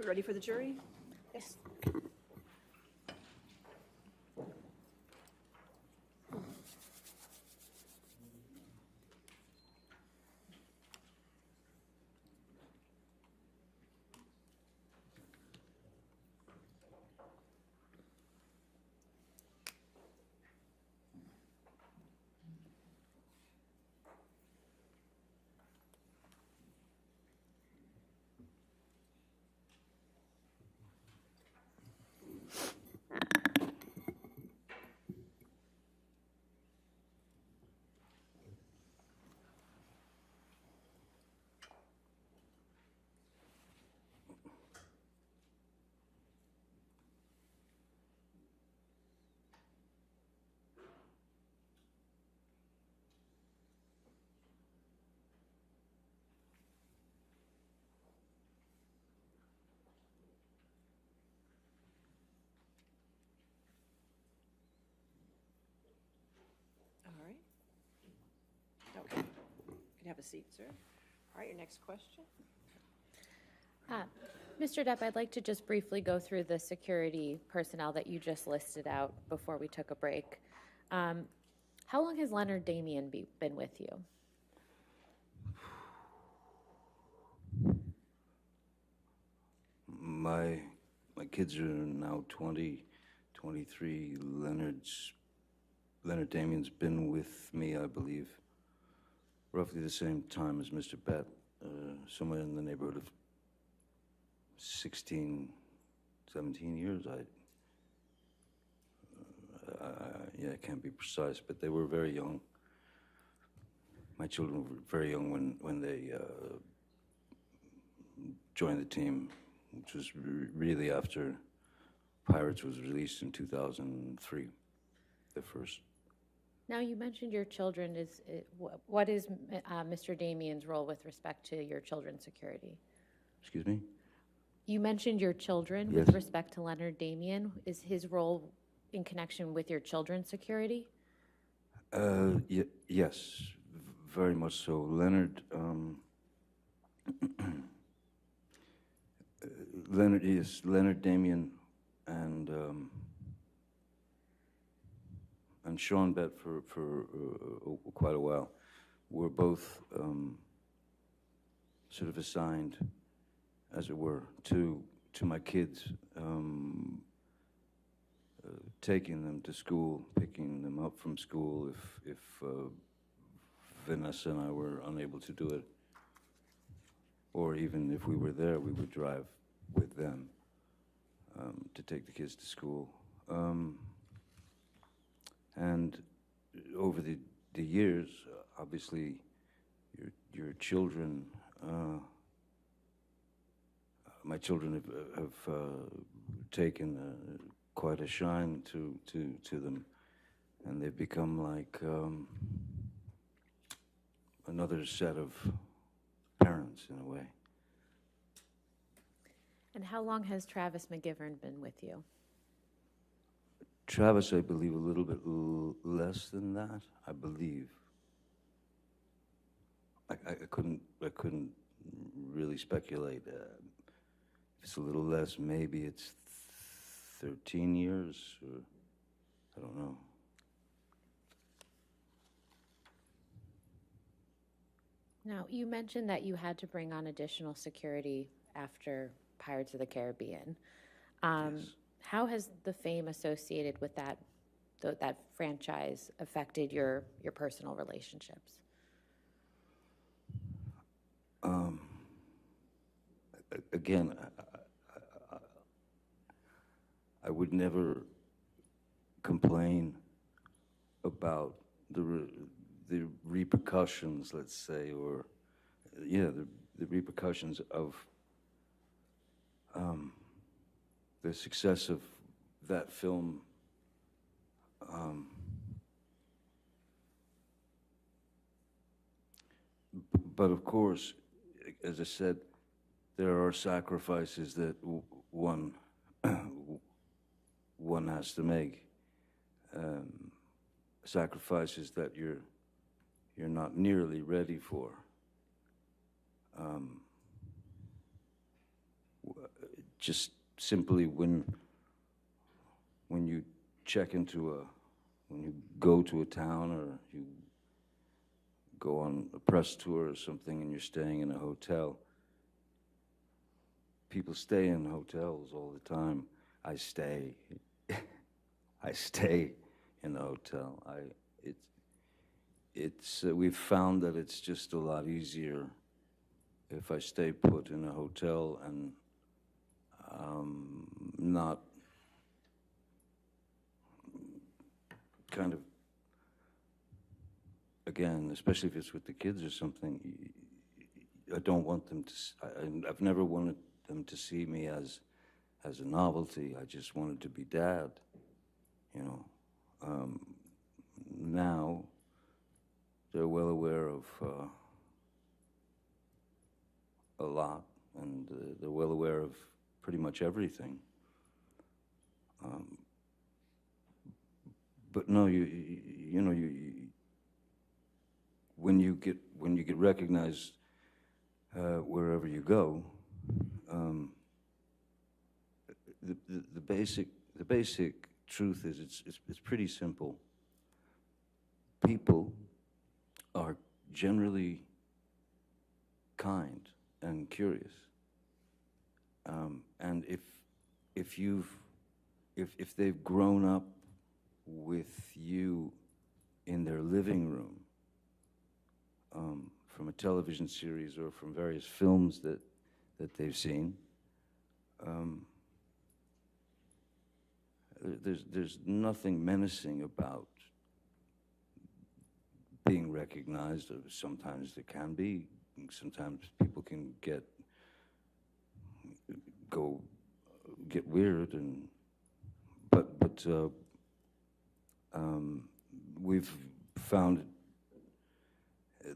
ready for the jury? Yes. All right. Okay. You can have a seat, sir. All right, your next question. Mr. Depp, I'd like to just briefly go through the security personnel that you just listed out before we took a break. How long has Leonard Damien been with you? My kids are now 20, 23. Leonard Damien's been with me, I believe, roughly the same time as Mr. Bett, somewhere in the neighborhood of 16, 17 years. I can't be precise, but they were very young. My children were very young when they joined the team, which was really after Pirates was released in 2003, the first. Now, you mentioned your children. What is Mr. Damien's role with respect to your children's security? Excuse me? You mentioned your children Yes. with respect to Leonard Damien. Is his role in connection with your children's security? Yes, very much so. Leonard Damien and Sean Bett for quite a while were both sort of assigned, as it were, to my kids, taking them to school, picking them up from school if Vanessa and I were unable to do it, or even if we were there, we would drive with them to take the kids to school. And over the years, obviously, your children, my children have taken quite a shine to them, and they've become like another set of parents in a way. And how long has Travis McGivern been with you? Travis, I believe, a little bit less than that. I believe. I couldn't really speculate. If it's a little less, maybe it's 13 years, or I don't know. Now, you mentioned that you had to bring on additional security after Pirates of the Caribbean. Yes. How has the fame associated with that franchise affected your personal relationships? Again, I would never complain about the repercussions, let's say, or the repercussions of the success of that film. But of course, as I said, there are sacrifices that one has to make. Sacrifices that you're not nearly ready for. just simply when you check into when you go to a town or you go on a press tour or something and you're staying in a hotel, people stay in hotels all the time. I stay in the hotel. We've found that it's just a lot easier if I stay put in a hotel and not kind of, again, especially if it's with the kids or something, I don't want them to, I've never wanted them to see me as a novelty. I just wanted to be dad, you know. Now, they're well aware of a lot, and they're well aware of pretty much everything. But no, you know, when you get recognized wherever you go, the basic truth is it's pretty simple. People are generally kind and curious, and if they've grown up with you in their living room, from a television series or from various films that they've seen, there's nothing menacing about being recognized. Sometimes there can be. Sometimes people can get weird, but we've found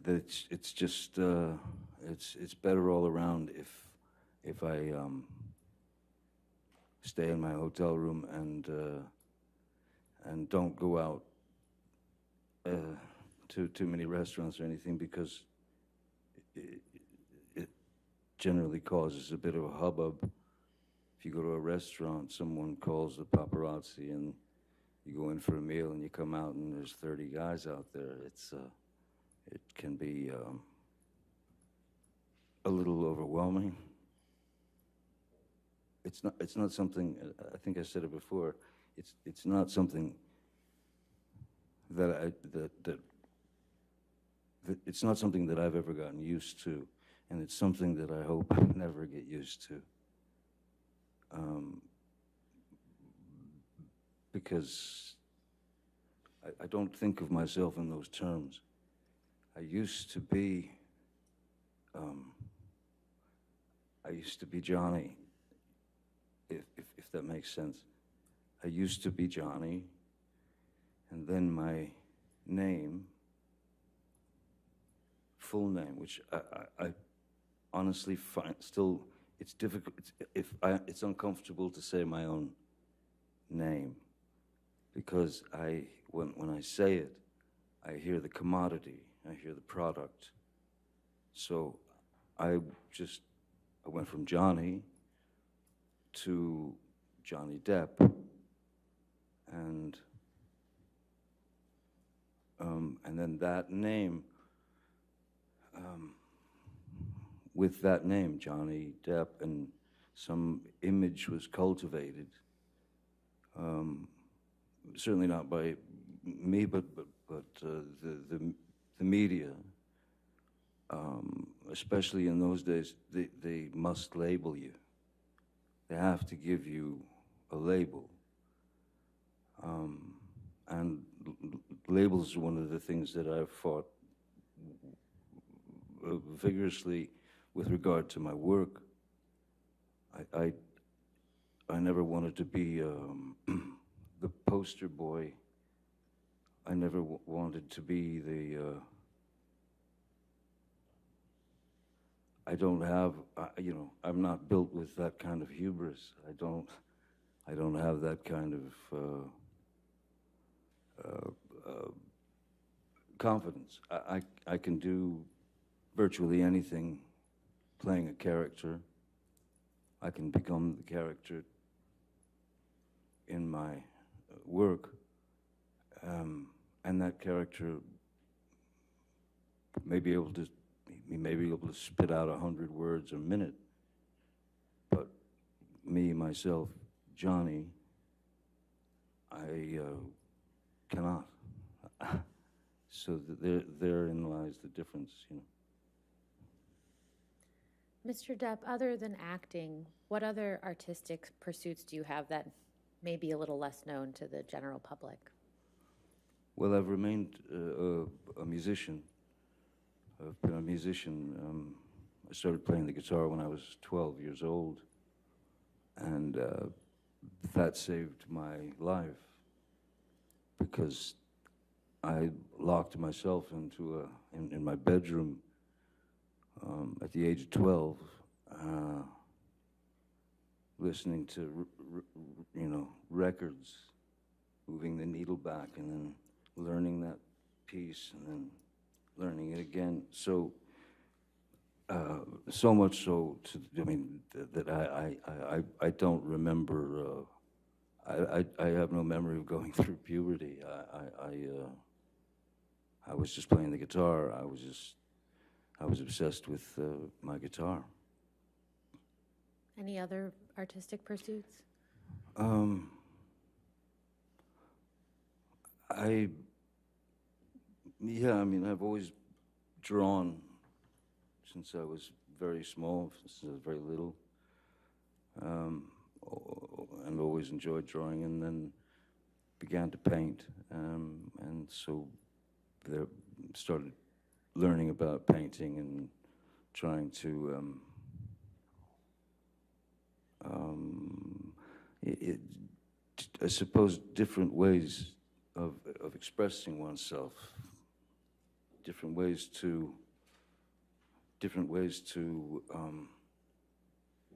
that it's just it's better all around if I stay in my hotel room and don't go out to too many restaurants or anything, because it generally causes a bit of a hubbub. If you go to a restaurant, someone calls the paparazzi, and you go in for a meal, and you come out, and there's 30 guys out there. It can be a little overwhelming. It's not something. I think I said it before. It's not something that it's not something that I've ever gotten used to, and it's something that I hope I never get used to. Because I don't think of myself in those terms. I used to be Johnny, if that makes sense. I used to be Johnny, and then my name, full name, which I honestly find still, it's difficult, it's uncomfortable to say my own name, because when I say it, I hear the commodity, I hear the product. So I went from Johnny to Johnny Depp, and then that name, with that name, Johnny Depp, and some image was cultivated. Certainly not by me, but the media, especially in those days, they must label you. They have to give you a label. And labels are one of the things that I've fought vigorously with regard to my work. I never wanted to be the poster boy. I never wanted to be the. I don't have, you know, I'm not built with that kind of hubris. I don't have that kind of confidence. I can do virtually anything playing a character. I can become the character in my work, and that character may be able to spit out 100 words a minute, but me, myself, Johnny, I cannot. So therein lies the difference, you know. Mr. Depp, other than acting, what other artistic pursuits do you have that may be a little less known to the general public? Well, I've remained a musician. I've been a musician. I started playing the guitar when I was 12 years old, and that saved my life because I locked myself into in my bedroom at the age of 12, listening to records, moving the needle back, and then learning that piece, and then learning it again. So, so much so that I don't remember. I have no memory of going through puberty. I was just playing the guitar. I was obsessed with my guitar. Any other artistic pursuits? I've always drawn since I was very small, since I was very little, and always enjoyed drawing, and then began to paint, and so there started learning about painting and trying to I suppose different ways of expressing oneself, different ways to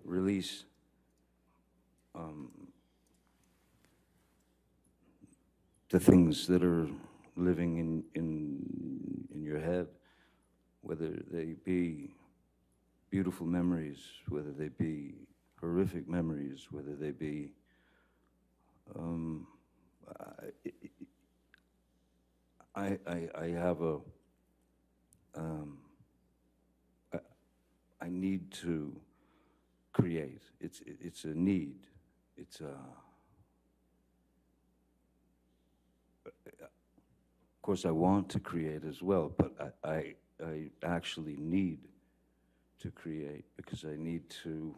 release the things that are living in your head, whether they be beautiful memories, whether they be horrific memories, whether they be I have a I need to create. It's a need. It's a of course I want to create as well, but I actually need to create because I need to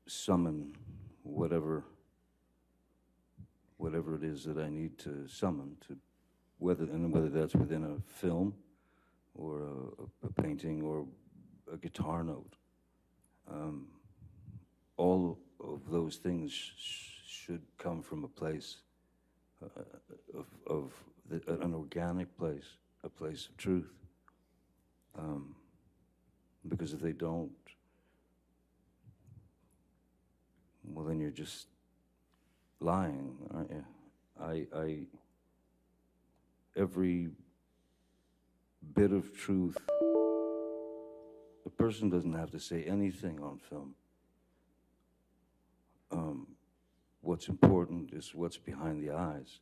summon whatever it is that I need to summon, to whether that's within a film or a painting or a guitar note. All of those things should come from a place of an organic place, a place of truth. Because if they don't, well, then you're just lying, aren't you? Every bit of truth, a person doesn't have to say anything on film. What's important is what's behind the eyes.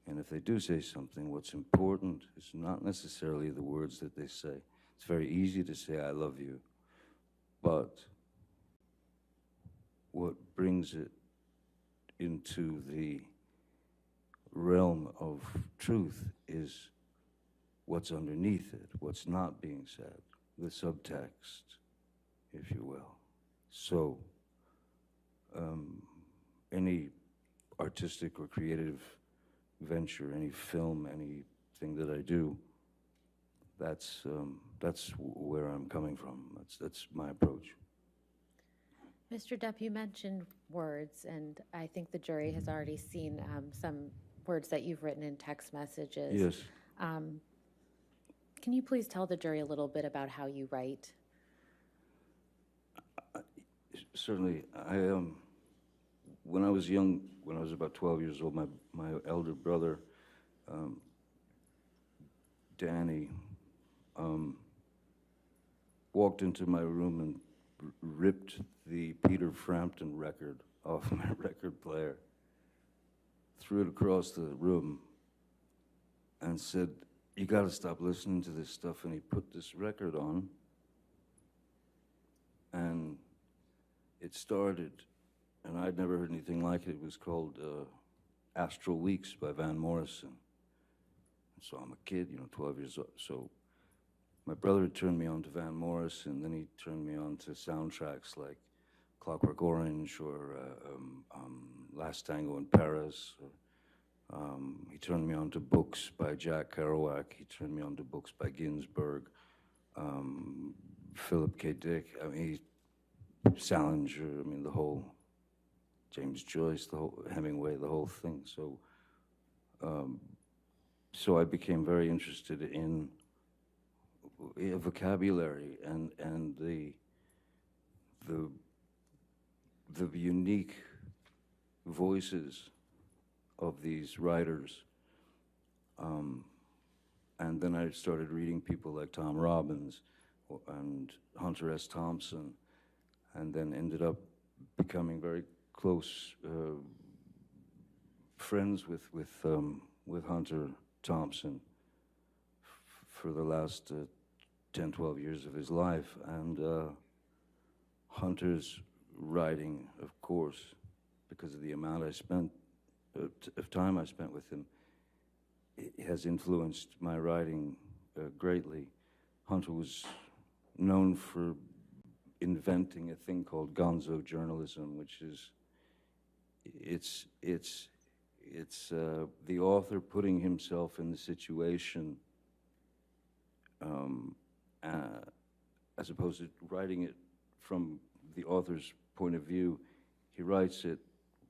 And if they do say something, what's important is not necessarily the words that they say. It's very easy to say, I love you, but what brings it into the realm of truth is what's underneath it, what's not being said, the subtext, if you will. So, any artistic or creative venture, any film, anything that I do, that's where I'm coming from. That's my approach. Mr. Depp, you mentioned words, and I think the jury has already seen some words that you've written in text messages. Yes. Can you please tell the jury a little bit about how you write? Certainly. When I was young, when I was about 12 years old, my elder brother, Danny, walked into my room and ripped the Peter Frampton record off my record player, threw it across the room, and said, "You got to stop listening to this stuff." And he put this record on, and it started, and I'd never heard anything like it. It was called Astral Weeks by Van Morrison. So I'm a kid, 12 years old. So my brother turned me on to Van Morrison, then he turned me on to soundtracks like Clockwork Orange or Last Tango in Paris. He turned me on to books by Jack Kerouac. He turned me on to books by Ginsberg, Philip K. Dick. I mean, Salinger. I mean, the whole James Joyce, the whole Hemingway, the whole thing. So, so I became very interested in vocabulary and the unique voices of these writers. And then I started reading people like Tom Robbins and Hunter S. Thompson, and then ended up becoming very close friends with Hunter Thompson for the last 10, 12 years of his life. And Hunter's writing, of course, because of the amount I spent, of time I spent with him, it has influenced my writing greatly. Hunter was known for inventing a thing called gonzo journalism, which is, it's the author putting himself in the situation as opposed to writing it from the author's point of view. He writes it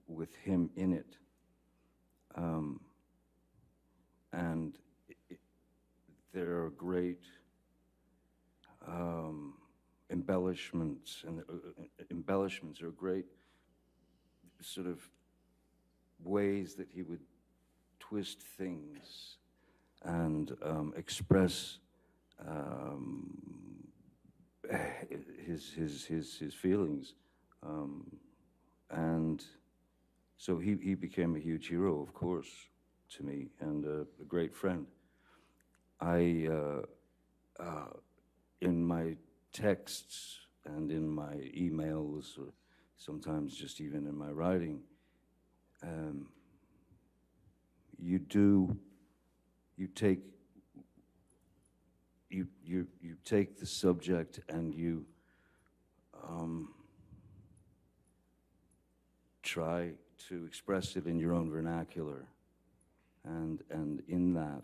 with him in it. And there are great embellishments, and embellishments are great sort of ways that he would twist things and express his feelings, and so he became a huge hero, of course, to me, and a great friend. I in my texts and in my emails, or sometimes just even in my writing, you take the subject and you try to express it in your own vernacular, and in that,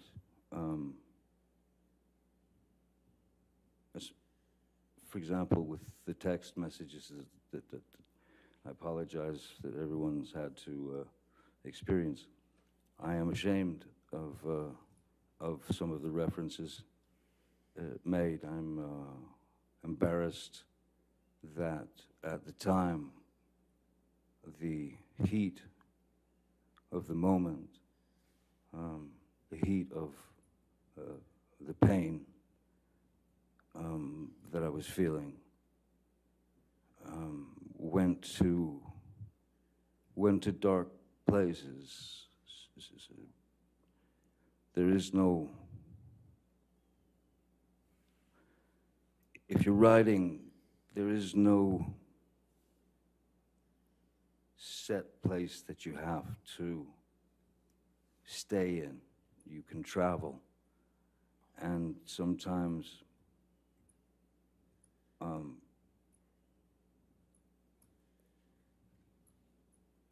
for example, with the text messages that I apologize that everyone's had to experience. I am ashamed of some of the references made. I'm embarrassed that at the time, the heat of the moment, the heat of the pain that I was feeling, went to dark places. There is no, if you're writing, there is no set place that you have to stay in. You can travel, and sometimes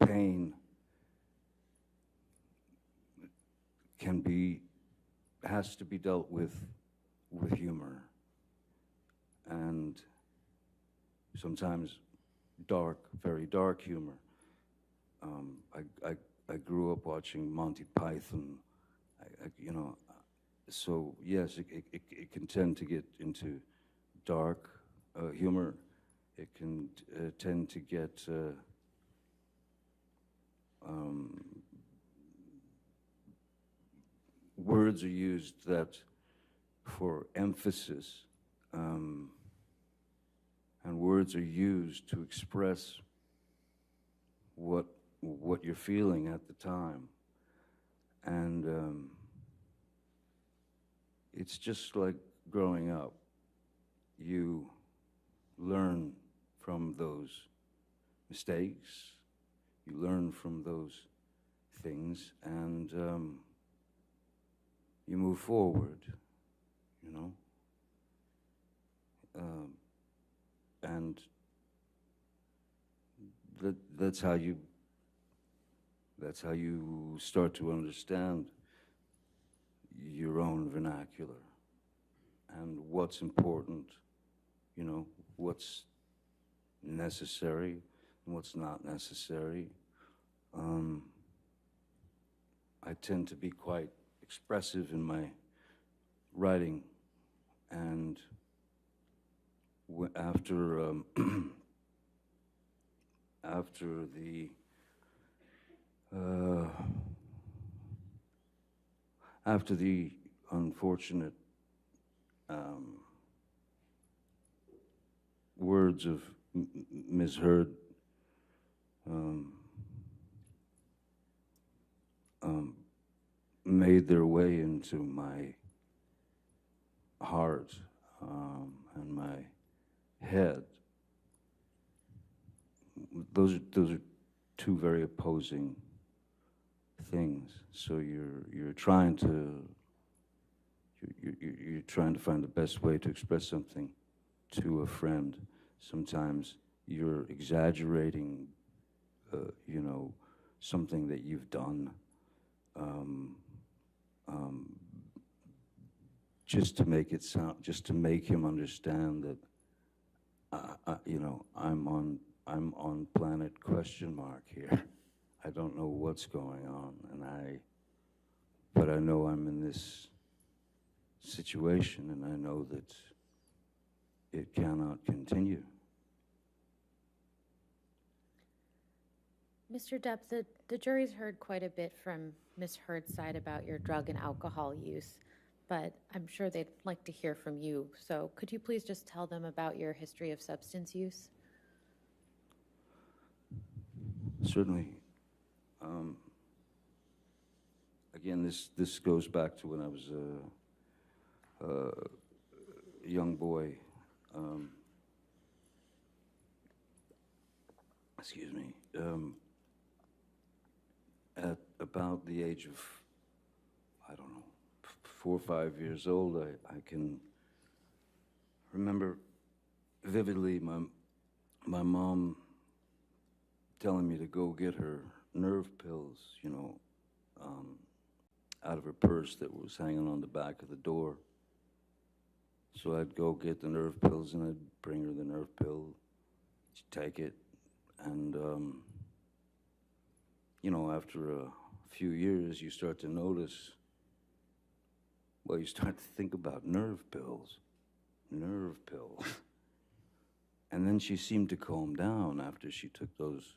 pain has to be dealt with humor, and sometimes dark, very dark humor. I grew up watching Monty Python, so yes, it can tend to get into dark humor. It can tend to get words are used that for emphasis, and words are used to express what you're feeling at the time. And it's just like growing up. You learn from those mistakes, you learn from those things, and you move forward, you know? And that's how you start to understand your own vernacular and what's important, you know, what's necessary and what's not necessary. I tend to be quite expressive in my writing, and after the unfortunate words of misheard made their way into my heart and my head. Those are two very opposing things. So you're trying to find the best way to express something to a friend. Sometimes you're exaggerating, you know, something that you've done, just to make it sound, just to make him understand that, you know, I'm on planet question mark here. I don't know what's going on, but I know I'm in this situation, and I know that it cannot continue. Mr. Depp, the jury's heard quite a bit from Ms. Heard's side about your drug and alcohol use, but I'm sure they'd like to hear from you. So could you please just tell them about your history of substance use? Certainly. Again, this goes back to when I was a young boy. Excuse me. At about the age of, I don't know, 4 or 5 years old, I can remember vividly my mom telling me to go get her nerve pills, you know, out of her purse that was hanging on the back of the door. So I'd go get the nerve pills, and I'd bring her the nerve pill. She'd take it, and you know, after a few years, you start to notice, well, you start to think about nerve pills. And then she seemed to calm down after she took those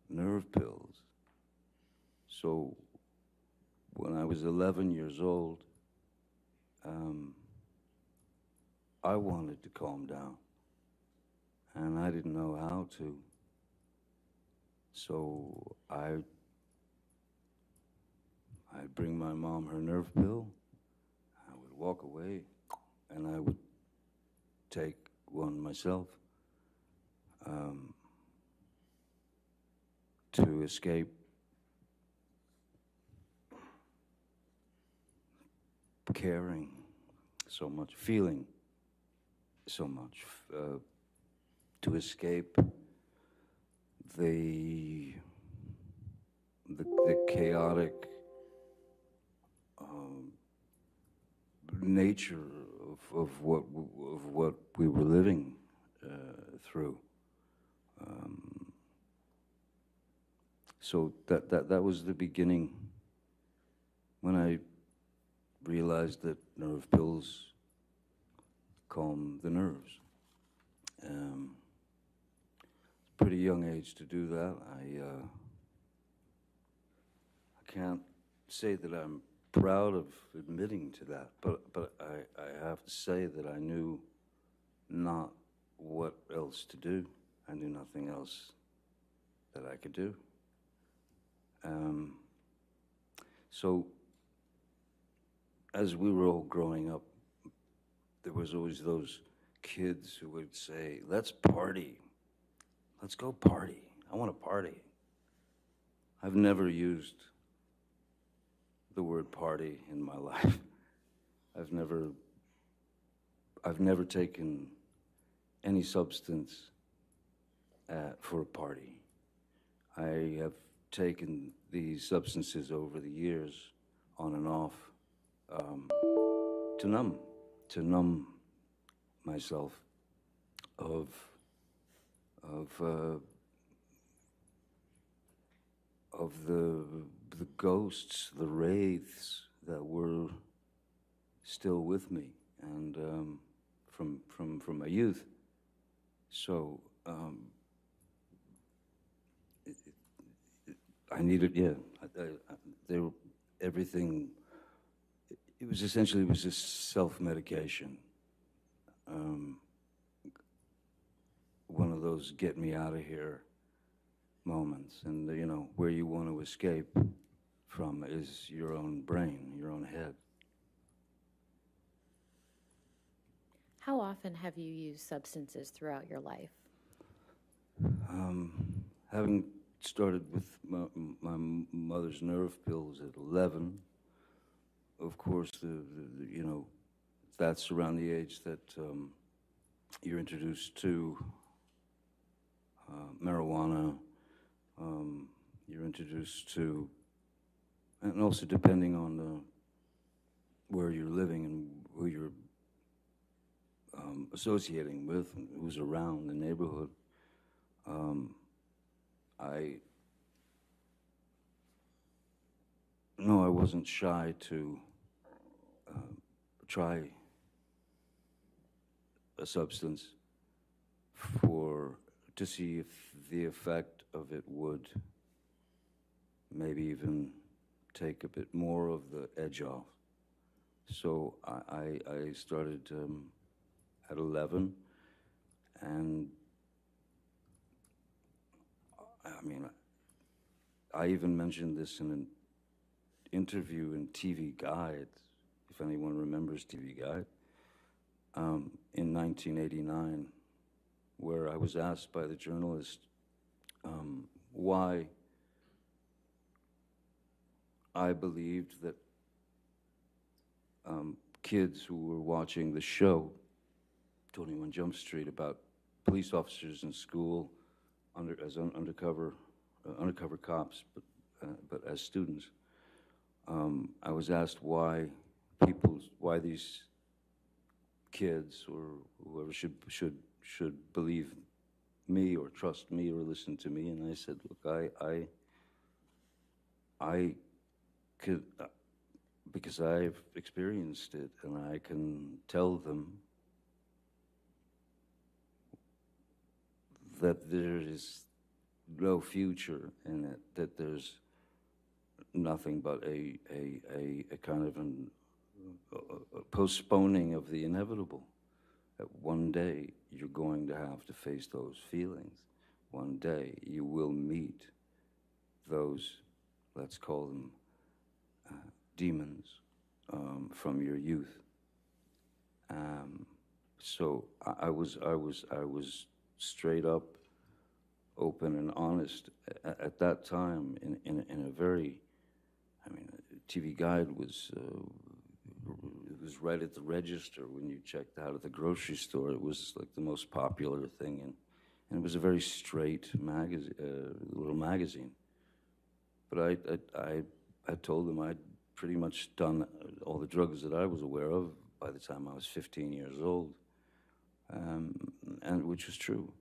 nerve pills. So when I was 11 years old, I wanted to calm down, and I didn't know how to. So I'd bring my mom her nerve pill, I would walk away, and I would take one myself to escape caring so much, feeling so much, to escape the chaotic nature of what we were living through. So that was the beginning when I realized that nerve pills calm the nerves. Pretty young age to do that. I can't say that I'm proud of admitting to that, but I have to say that I knew not what else to do. I knew nothing else that I could do. So as we were all growing up, there was always those kids who would say, let's party. Let's go party. I want to party. I've never used the word party in my life. I've never taken any substance for a party. I have taken these substances over the years, on and off, to numb myself of the ghosts, the wraiths that were still with me, and from my youth. So I needed, they were everything. It was just self-medication. One of those get me out of here moments, and you know, where you want to escape from is your own brain, your own head. How often have you used substances throughout your life? Having started with my mother's nerve pills at 11, of course, you know, that's around the age that you're introduced to marijuana, you're introduced to, and also depending on where you're living and who you're associating with and who's around the neighborhood. I wasn't shy to try a substance to see if the effect of it would maybe even take a bit more of the edge off. So I started at 11, and I mean, I even mentioned this in an interview in TV Guide, if anyone remembers TV Guide, in 1989, where I was asked by the journalist why I believed that kids who were watching the show, 21 Jump Street, about police officers in school as undercover cops, but as students. I was asked why these kids or whoever should believe me or trust me or listen to me, and I said, look, I could, because I've experienced it, and I can tell them that there is no future in it, that there's nothing but a kind of a postponing of the inevitable. That one day you're going to have to face those feelings. One day you will meet those, let's call them demons from your youth. So I was straight up, open and honest at that time in a very, I mean, TV Guide was it was right at the register when you checked out at the grocery store. It was like the most popular thing, and it was a very straight little magazine. But I told them I'd pretty much done all the drugs that I was aware of by the time I was 15 years old, and which was true.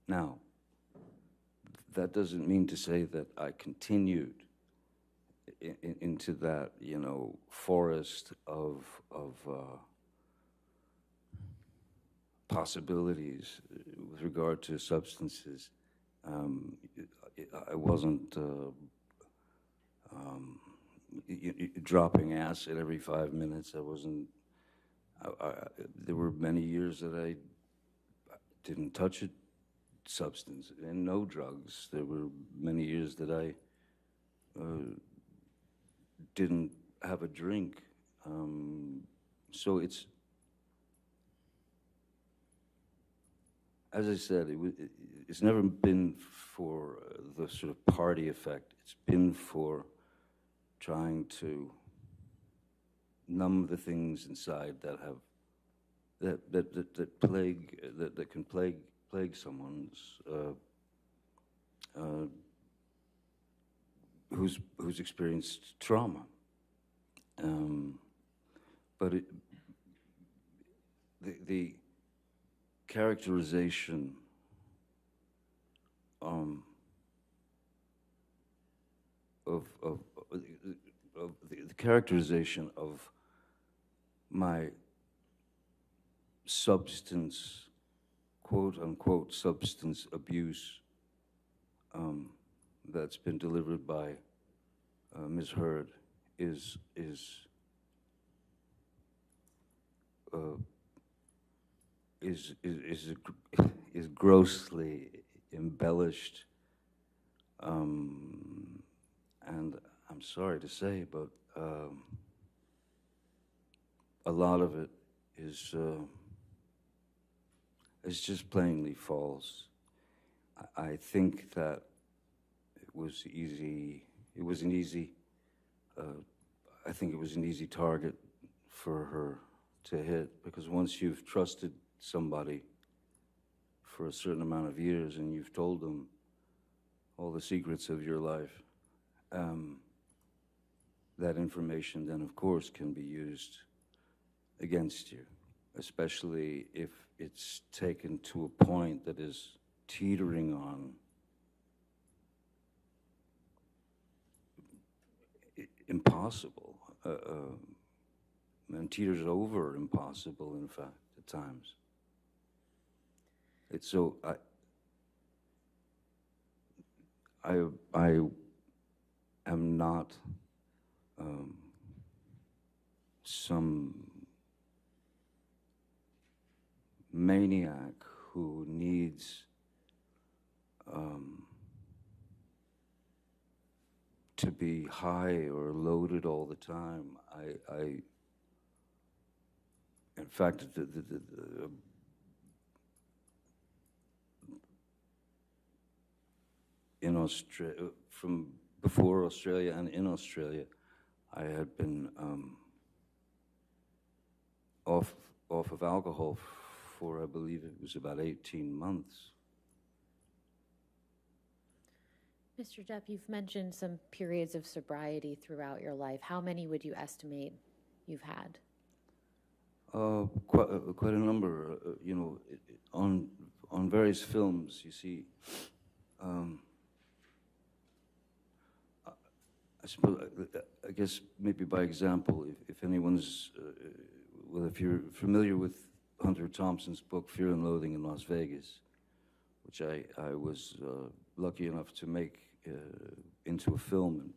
Now, that doesn't mean to say that I continued into that, you know, forest of possibilities with regard to substances. I wasn't dropping acid every 5 minutes. I wasn't There were many years that I didn't touch a substance and no drugs. There were many years that I didn't have a drink. So as I said, it's never been for the sort of party effect. It's been for trying to numb the things inside that have that can plague someone's who's experienced trauma. But the characterization the characterization of my substance, quote unquote, substance abuse that's been delivered by Ms. Heard is grossly embellished, and I'm sorry to say, but a lot of it is just plainly false. I think that it was easy. It was an easy. I think it was an easy target for her to hit, because once you've trusted somebody for a certain amount of years and you've told them all the secrets of your life, that information then, of course, can be used against you, especially if it's taken to a point that is teetering on impossible, and teeters over impossible, in fact, at times. It's so, I am not some maniac who needs to be high or loaded all the time. In fact, in Australia, from before Australia and in Australia, I had been off of alcohol for, I believe it was about 18 months. Mr. Depp, you've mentioned some periods of sobriety throughout your life. How many would you estimate you've had? Quite a number. You know, on various films, you see. I suppose, I guess maybe by example, if anyone's, well, if you're familiar with Hunter Thompson's book, Fear and Loathing in Las Vegas, which I was lucky enough to make into a film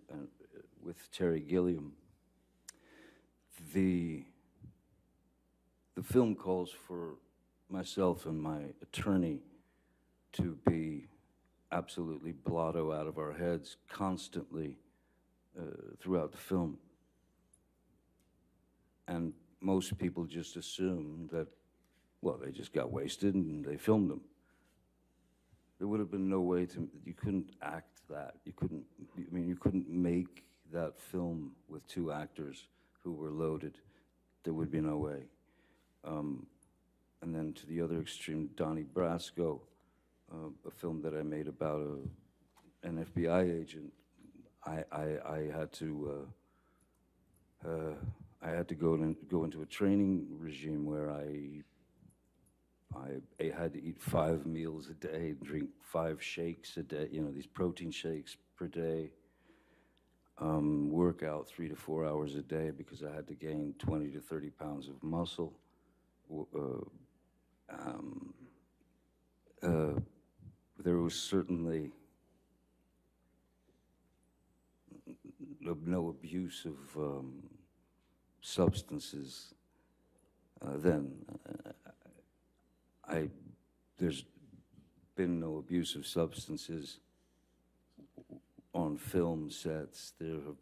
with Terry Gilliam. The film calls for myself and my attorney to be absolutely blotto out of our heads constantly throughout the film. And most people just assume that, well, they just got wasted and they filmed them. There would have been no way you couldn't act that. You couldn't make that film with two actors who were loaded. There would be no way. And then to the other extreme, Donnie Brasco, a film that I made about an FBI agent. I had to go into a training regime where I had to eat 5 meals a day, drink 5 shakes a day, you know, these protein shakes per day, work out 3 to 4 hours a day because I had to gain 20 to 30 pounds of muscle. There was certainly no abuse of substances then. There's been no abuse of substances on film sets. There have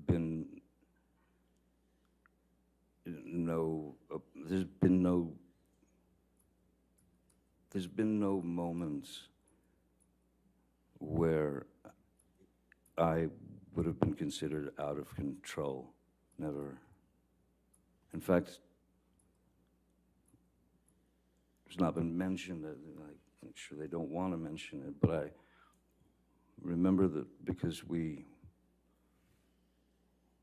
been there's been no moments where I would have been considered out of control. Never. In fact, it's not been mentioned. I'm sure they don't want to mention it, but I remember that because when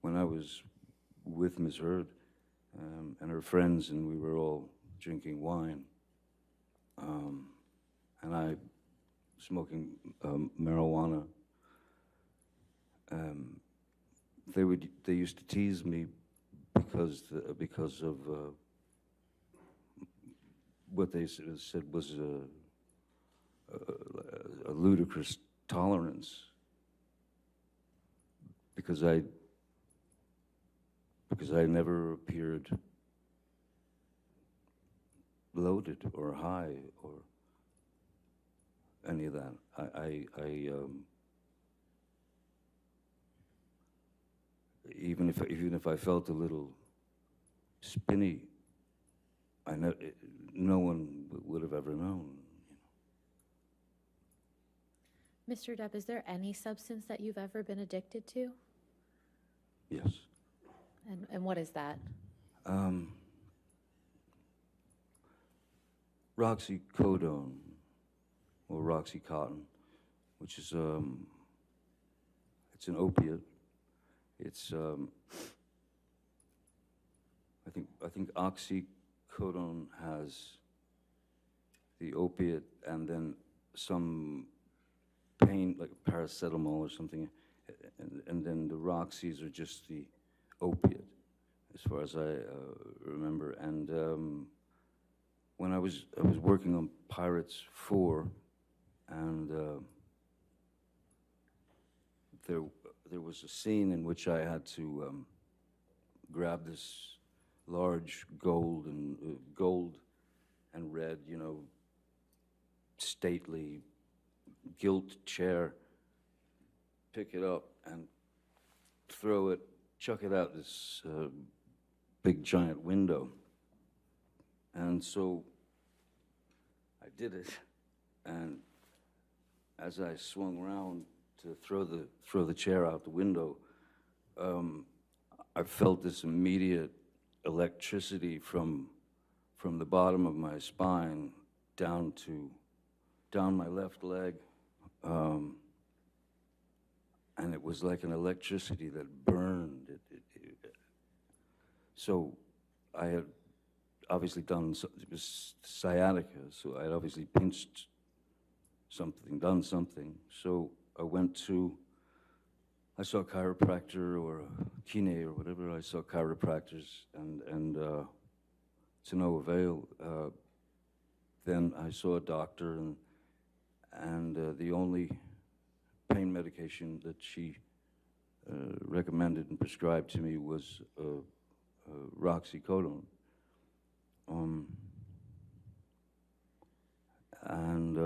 I was with Ms. Heard and her friends, and we were all drinking wine, and I smoking marijuana, they used to tease me because of what they said was a ludicrous tolerance, because I never appeared loaded or high or any of that. Even if I felt a little spinny, no one would have ever known. Mr. Depp, is there any substance that you've ever been addicted to? Yes. And what is that? Roxycodone, or Roxycontin, which is it's an opiate. It's I think oxycodone has the opiate and then some pain, like paracetamol or something, and then the Roxys are just the opiate, as far as I remember. And when I was working on Pirates 4, and there was a scene in which I had to grab this large gold and red, stately gilt chair, pick it up and throw it, chuck it out this big giant window. And so I did it, and as I swung around to throw the chair out the window, I felt this immediate electricity from the bottom of my spine down my left leg, and it was like an electricity that burned. So I had obviously it was sciatica, so I had obviously pinched something, done something. So I saw a chiropractor or a kine or whatever. I saw chiropractors, and to no avail. Then I saw a doctor, and the only pain medication that she recommended and prescribed to me was Roxycodone. And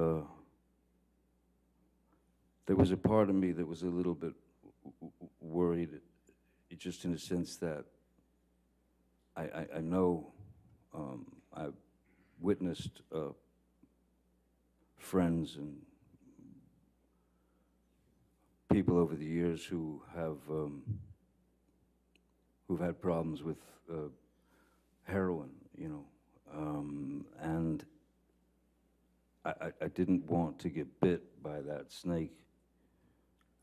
there was a part of me that was a little bit worried, just in the sense that I know I've witnessed friends and people over the years who've had problems with heroin, and I didn't want to get bit by that snake.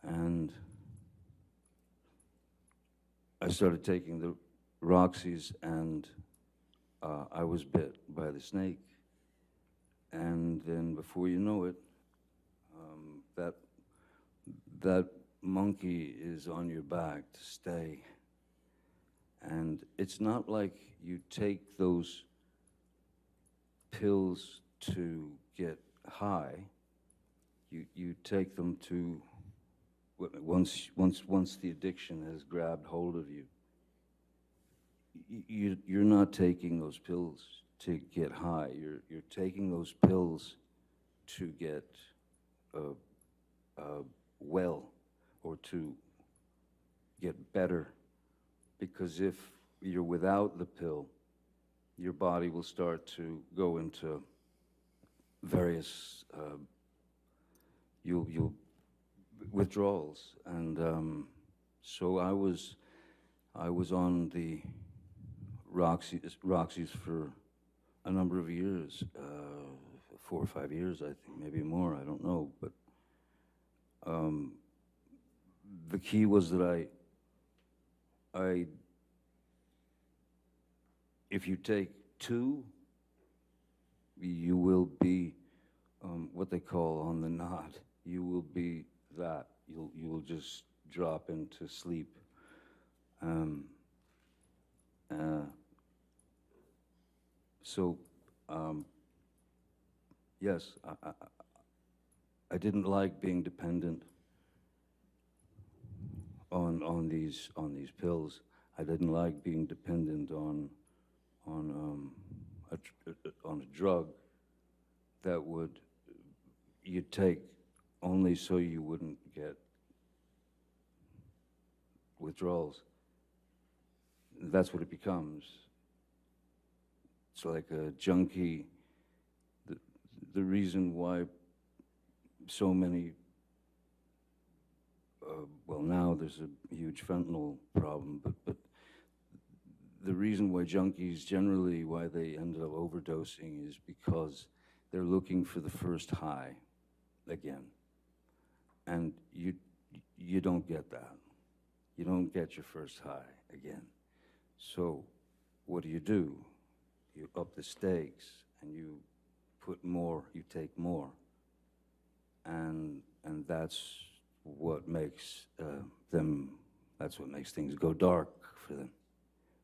And I started taking the Roxys, and I was bit by the snake. And then before you know it, that monkey is on your back to stay. And it's not like you take those pills to get high. You take them to, once the addiction has grabbed hold of you, you're not taking those pills to get high. You're taking those pills to get well, or to get better. Because if you're without the pill, your body will start to go into various you'll withdrawals. And so I was on the Roxy's for a number of years, 4 or 5 years, I think, maybe more, I don't know. But the key was that if you take 2, you will be what they call on the knot. You will be that. You will just drop into sleep. So yes, I didn't like being dependent on these pills. I didn't like being dependent on a drug that you'd take only so you wouldn't get withdrawals. That's what it becomes. It's like a junkie. The reason why so many, well, now there's a huge fentanyl problem, but the reason why junkies generally, why they end up overdosing, is because they're looking for the first high again. And you don't get that. You don't get your first high again. So what do? You up the stakes and you put more, you take more. And that's what makes that's what makes things go dark for them.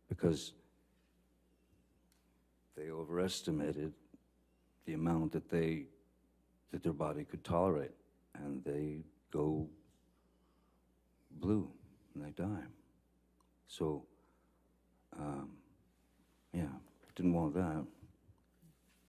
Because they overestimated the amount that their body could tolerate, and they go blue and they die. So, yeah, didn't want that.